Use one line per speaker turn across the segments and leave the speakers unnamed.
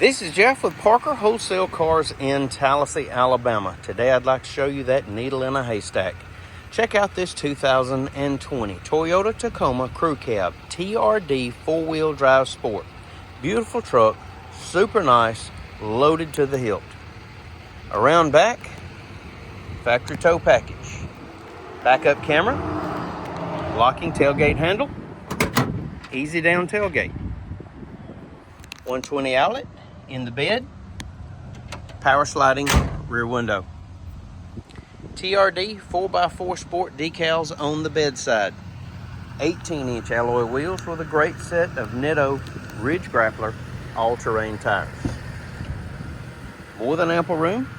This is Jeff with Parker Wholesale Cars in Tallassee, Alabama. Today I'd like to show you that needle in a haystack. Check out this 2020 Toyota Tacoma Crew Cab TRD 4-wheel drive sport. Beautiful truck, super nice, loaded to the hilt. Around back, factory tow package. Backup camera, locking tailgate handle, easy down tailgate. 120 outlet in the bed, power sliding rear window. TRD 4x4 sport decals on the bedside. 18-inch alloy wheels with a great set of Netto Ridge Grappler all-terrain tires. More than ample room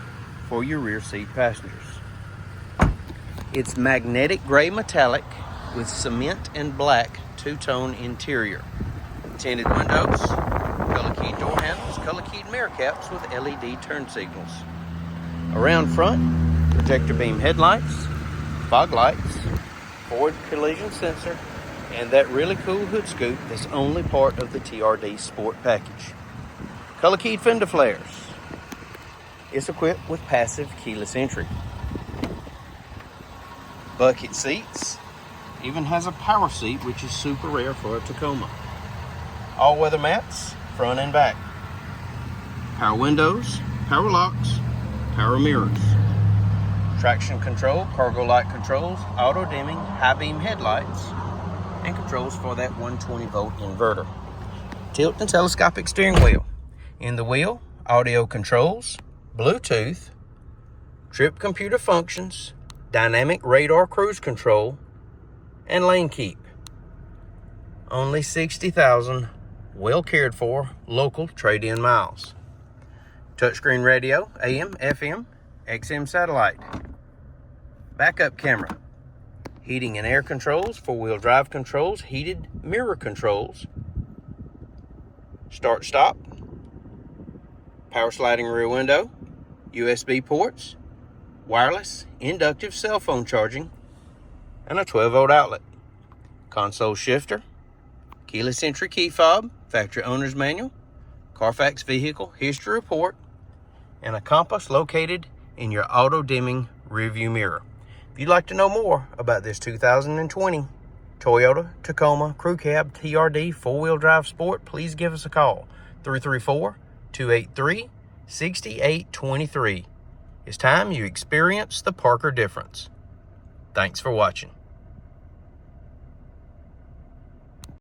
for your rear seat passengers. It's magnetic gray metallic with cement and black two-tone interior. Tinted windows, color keyed door handles, color keyed mirror caps with LED turn signals. Around front, projector beam headlights, fog lights, forward collision sensor, and that really cool hood scoop that's only part of the TRD Sport package. Color keyed fender flares. It's equipped with passive keyless entry. Bucket seats. Even has a power seat, which is super rare for a Tacoma. All-weather mats, front and back. Power windows, power locks, power mirrors. Traction control, cargo light controls, auto dimming, high beam headlights, and controls for that 120-volt inverter. Tilt and telescopic steering wheel. In the wheel, audio controls, Bluetooth, trip computer functions, dynamic radar cruise control, and lane keep. Only 60,000 well cared for local trade-in miles. Touchscreen radio, AM, FM, XM satellite. Backup camera. Heating and air controls, four-wheel drive controls, heated mirror controls. Start stop. Power sliding rear window. USB ports. Wireless, inductive cell phone charging. And a 12-volt outlet. Console shifter. Keyless entry key fob, factory owner's manual, Carfax vehicle history report, and a compass located in your auto dimming rearview mirror. If you'd like to know more about this 2020 Toyota Tacoma Crew Cab TRD 4-wheel drive sport, please give us a call, 334-283-6823. It's time you experience the Parker difference. Thanks for watching.